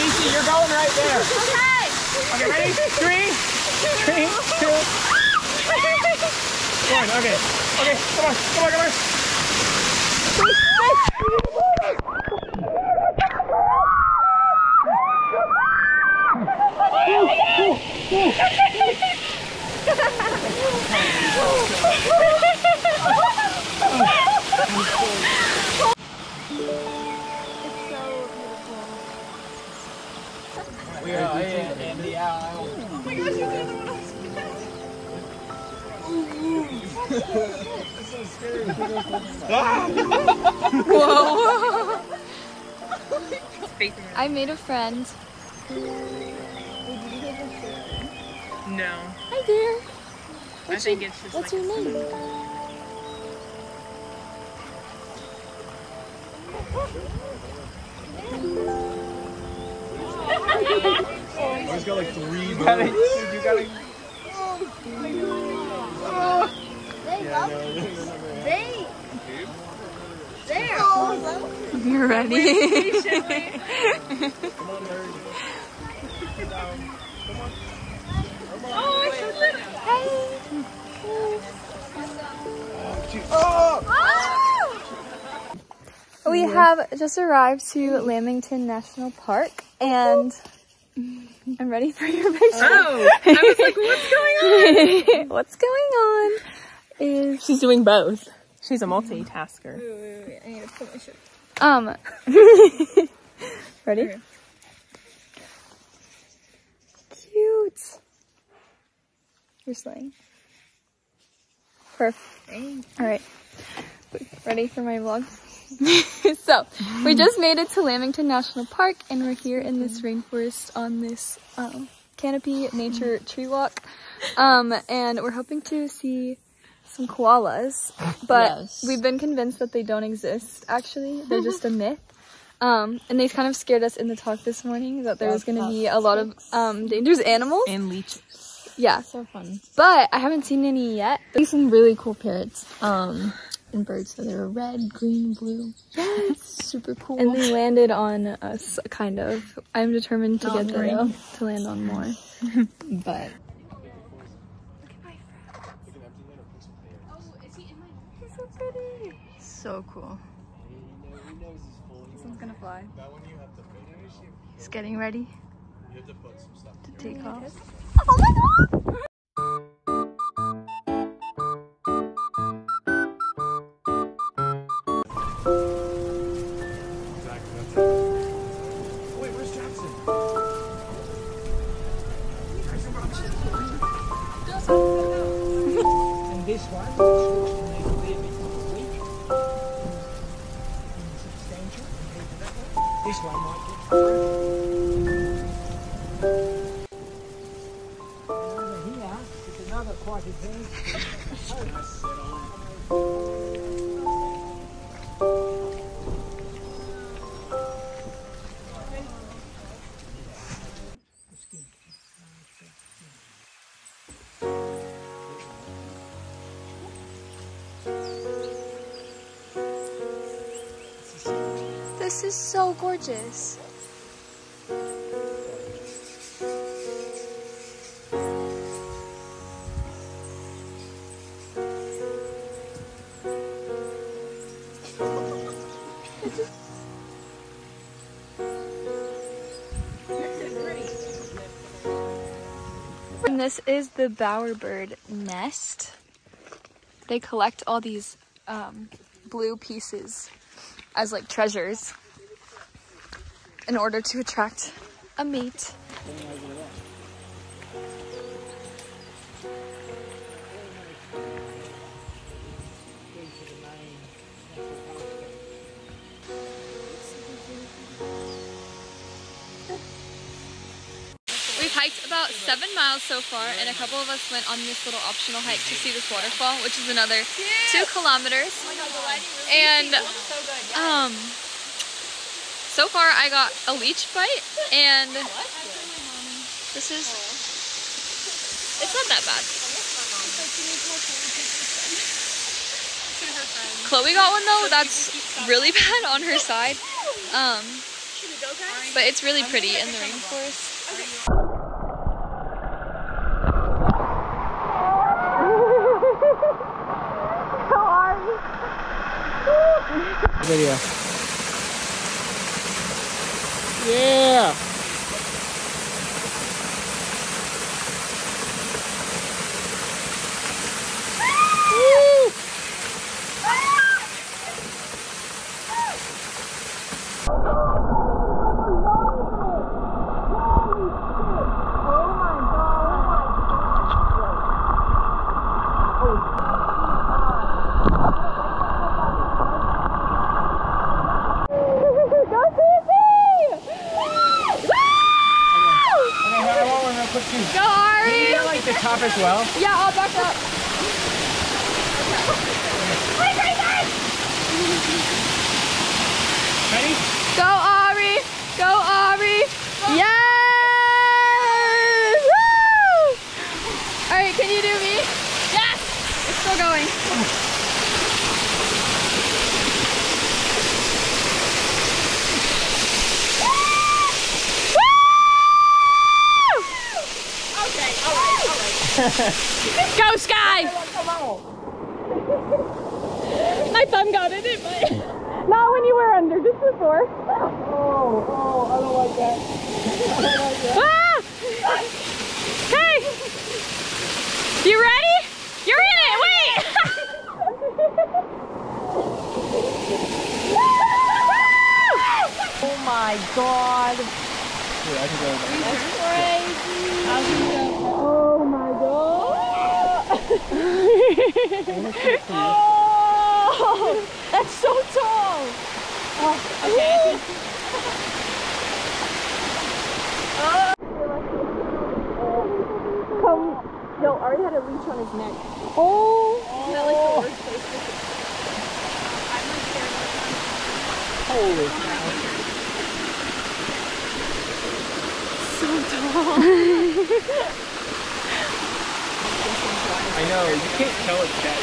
Cece, you're going right there. Okay. Okay, ready? 3, 2. One. Okay. Okay. Come on. Come on. Come on. We are in the aisle. Oh my gosh, you're doing It's so scary. Whoa. I made a friend. No. Hi there. I think it's just What's like your name? He's got like 3 birds. You gotta. They're You're ready. We have just arrived to Lamington National Park, and I'm ready for your picture. Oh, I was like, what's going on? What's going on is She's doing both. She's a multitasker. Wait, I need to put my shirt. Ready? Okay. Cute. You're slaying. Perfect. All right. Ready for my vlog? So, we just made it to Lamington National Park, and we're here in this rainforest on this canopy nature tree walk. And we're hoping to see some koalas, but we've been convinced that they don't exist, actually. They're just a myth. And they kind of scared us in the talk this morning that there was going to be a lot of dangerous animals. And leeches. Yeah. So fun. But I haven't seen any yet. There's some really cool parrots and birds. So they were red, green, blue. Yeah, super cool. And they landed on us, kind of. I'm determined to get them to land on more. But he's so pretty. So cool. This one's gonna fly. He's getting ready to take off. Oh my god! Wait, where's Jackson? And this one, which looks to me a little bit weak, substantial compared to that one. This one might get through. Over here is another quite advanced. This is so gorgeous. And this is the bowerbird nest. They collect all these blue pieces as like treasures in order to attract a mate. We've hiked about 7 miles so far, and a couple of us went on this little optional hike to see this waterfall, which is another 2 kilometers. And so far I got a leech bite, and this is, it's not that bad. Chloe got one though, that's really bad on her side. But it's really pretty in the rainforest. How are you? Video. Yeah. Go, Ari! Can you get like the top as well? Yeah, I'll back up. Ready? Go, Ari! Go, Ari! Yes! Woo! Alright, can you do me? Yes! It's still going. Go, Sky! My thumb got in it, but not when you were under, just before. Oh, I don't like that. Ah! Hey! You ready? You're in it! Wait! Oh my god. Here, I can go there. That's crazy. Oh my god! Oh, that's so tall! Oh, okay. No, Ari had a leech on his neck. Oh! Isn't that like the worst place to I'm like scared of them. Holy cow. So tall. I know, you can't tell it's dead.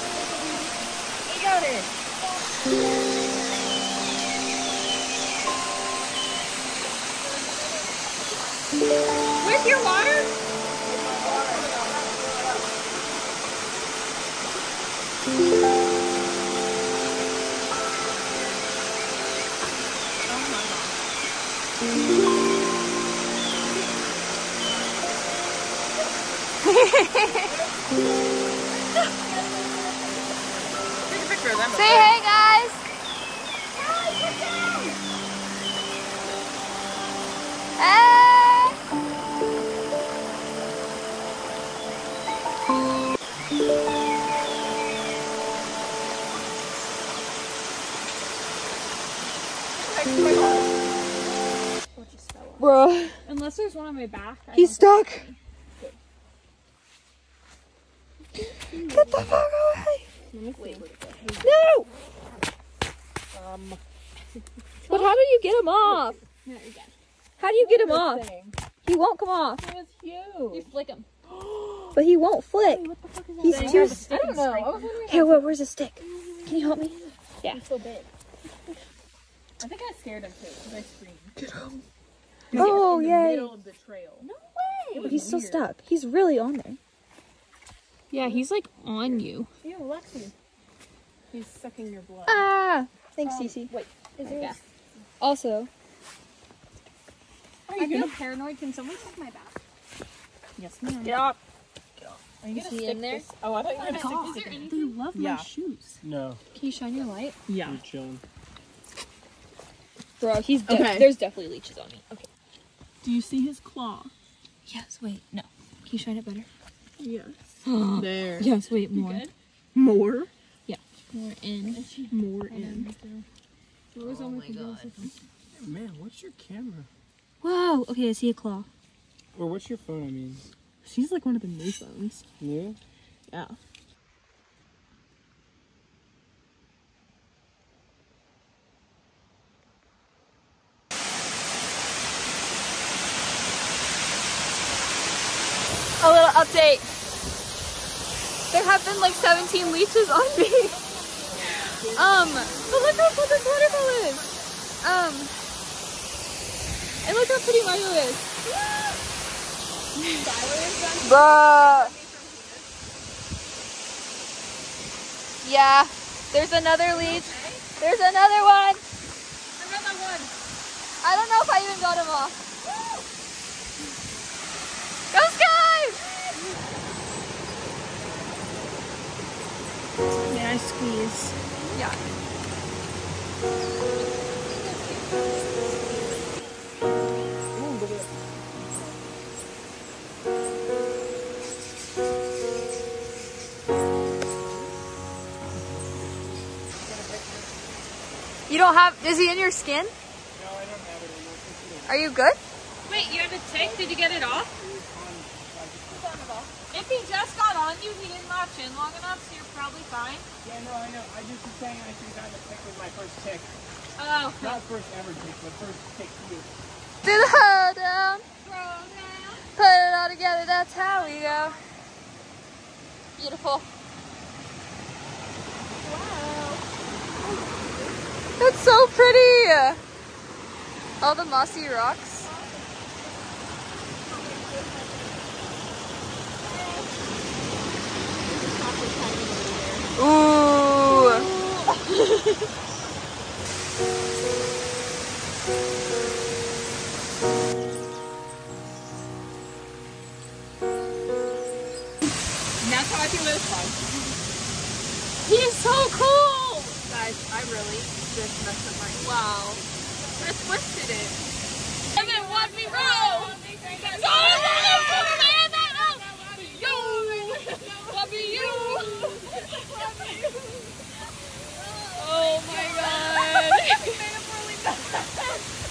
You got it. With your water? Say hey, guys! Hey! Bro, Unless there's one on my back. he's stuck. Get the fuck away! No! But how do you get him off? How do you get him off? He won't come off. It was huge. You flick him. But he won't flick. He's too. I don't know. Here, where's the stick? Can you help me? Yeah. He's so big. I think I scared him too because I screamed. Get him. Oh, in the yay. middle of the trail. No way. But he's still stuck. He's really on there. Yeah, he's like on you. Ew, Lexi. He's sucking your blood. Ah! Thanks, Cece. Wait. Is there Also, I feel paranoid. Can someone check my back? Yes, ma'am. Get off. Are you is he in there? Oh, I thought you were gonna stick this. They love my shoes. No, Can you shine your light? Yeah. you're chilling. Bro, he's Okay. there's definitely leeches on me. Okay. Do you see his claw? Yes, wait, no. Can you shine it better? Yes. There. Yes, wait, more. More. More in. More in. Oh my god. Man, what's your camera? Whoa! Okay, I see a claw. Or what's your phone, I mean? She's like one of the new phones. Yeah? Yeah. Update. There have been like 17 leeches on me. But look how cool this waterfall is. And look how pretty Mario is. Bruh. Yeah, there's another leech. There's another one. Another one. I don't know if I even got him off. Go Sky! May I squeeze? Yeah. You don't have, is he in your skin? No, I don't have it. Are you good? Wait, you had a tick? Did you get it off? If he just got on you, he didn't latch in long enough, so you're probably fine. Yeah, no, I know. I just was saying I should have gotten a tick with my first tick. Oh. Not first ever tick, but first tick here. Do the hold down. Throw down. Put it all together, that's how we go. Beautiful. Wow. That's so pretty. All the mossy rocks. Ooh. That's how I feel this one. He is so cool! Guys, I really just messed up my... Wow. Just twisted it. And then watch me roll! Oh my god.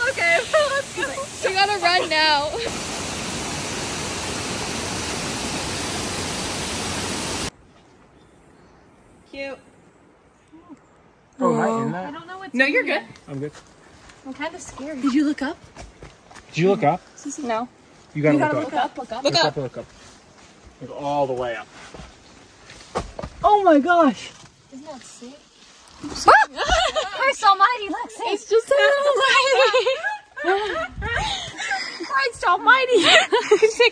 Okay, let's go. We gotta run now. Cute. Oh, am I in I that? don't know what's No, in you're here. good. I'm good. I'm kind of scared. Did you look up? Did you look up? No. You gotta, You gotta look look up. up, look up. Look up. Look up. Look all the way up. Oh my gosh. Isn't that sick? Christ almighty, Lexi. It's just a little lady. Christ almighty. I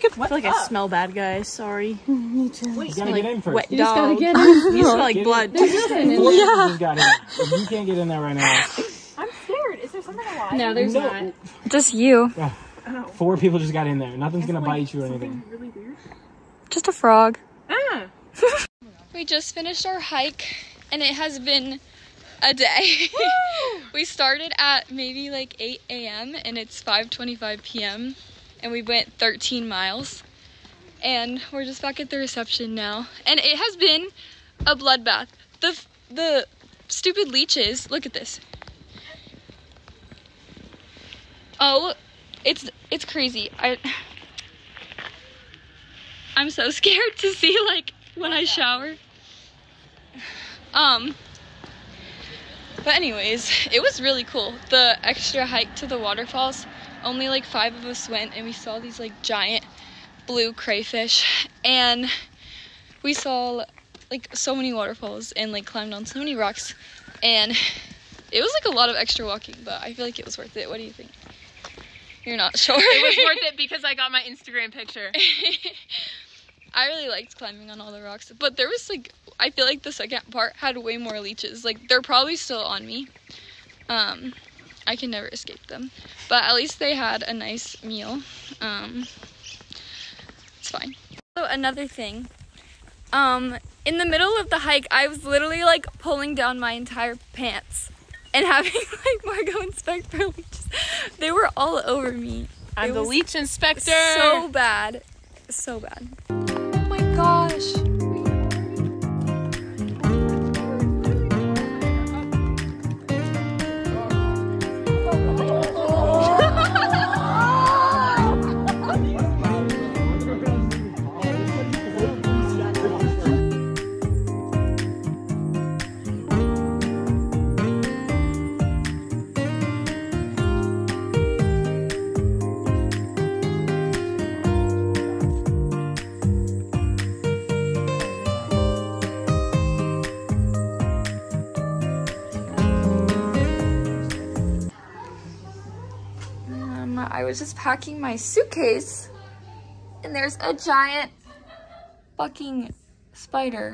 feel like I smell bad, guys. Sorry. You gotta get in first. Wet You just gotta dog. get in. You smell like Get blood. in. 4 people just got in. If you can't get in there right now. I'm scared. Is there something alive? No, there's No. not. Just you. 4 people just got in there. Nothing's gonna bite you or anything. Really weird. Just a frog. Ah. We just finished our hike and it has been a day. We started at maybe like 8 a.m. and it's 5:25 p.m. and we went 13 miles and we're just back at the reception now. And it has been a bloodbath. The stupid leeches, look at this. Oh, it's crazy. I'm so scared to see like when I shower. But anyways, it was really cool. The extra hike to the waterfalls, only like 5 of us went and we saw these like giant blue crayfish and we saw like so many waterfalls and like climbed on so many rocks and it was like a lot of extra walking, but I feel like it was worth it. What do you think? You're not sure? It was worth it because I got my Instagram picture. I really liked climbing on all the rocks, but there was like, I feel like the second part had way more leeches. Like they're probably still on me. I can never escape them, but at least they had a nice meal. It's fine. So another thing, in the middle of the hike, I was literally like pulling down my entire pants and having like Margot inspect for leeches. They were all over me. I'm the leech inspector. So bad. So bad. Oh my gosh. I was just packing my suitcase and there's a giant fucking spider.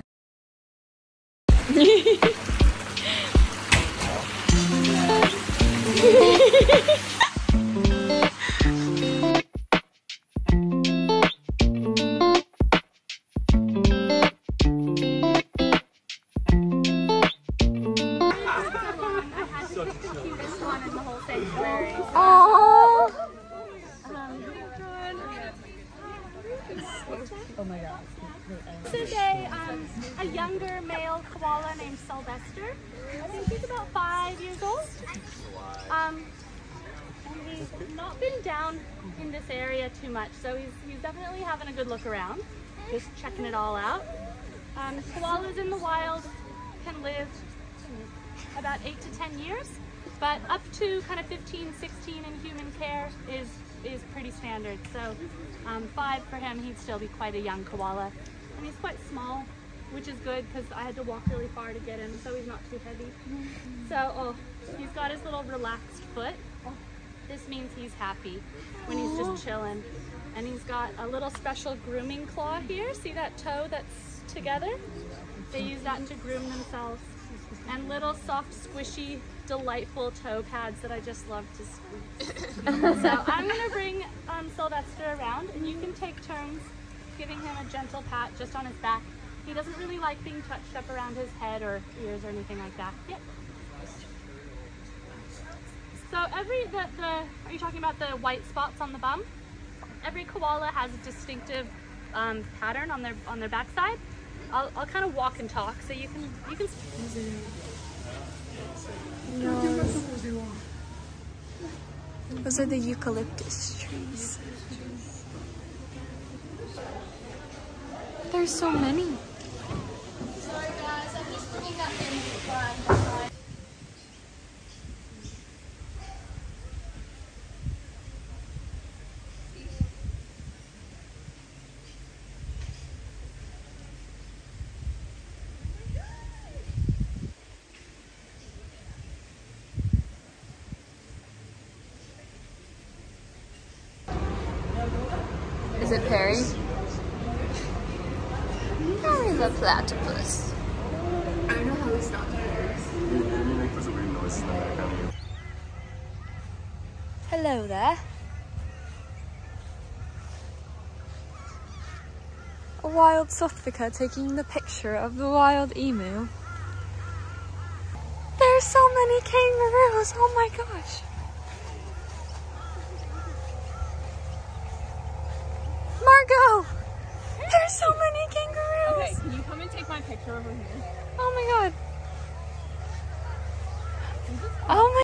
This is a younger male koala named Sylvester. I think he's about 5 years old. And he's not been down in this area too much, so he's definitely having a good look around, just checking it all out. Koalas in the wild can live about 8 to 10 years, but up to kind of 15, 16 in human care is pretty standard. So 5 for him, he'd still be quite a young koala. And he's quite small, which is good because I had to walk really far to get him, so he's not too heavy. So, he's got his little relaxed foot. This means he's happy when he's just chilling. And he's got a little special grooming claw here. See that toe that's together? They use that to groom themselves. And little soft, squishy, delightful toe pads that I just love to squeeze. So I'm gonna bring Sylvester around, and you can take turns giving him a gentle pat just on his back. He doesn't really like being touched up around his head or ears or anything like that. Yep. So are you talking about the white spots on the bum? Every koala has a distinctive pattern on their backside. I'll kind of walk and talk so you can. No. Those are the eucalyptus trees. There's so many. Sorry guys, I'm just bringing that in. Is it Perry? Perry the platypus. I don't know how he's not there. Hello there. A wild Sothica taking the picture of the wild emu. There's so many kangaroos, oh my gosh. Margot! There's so many kangaroos! Okay, can you come and take my picture over here? Oh my god. Oh my.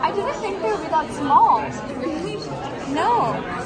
I didn't think they would be that small. No.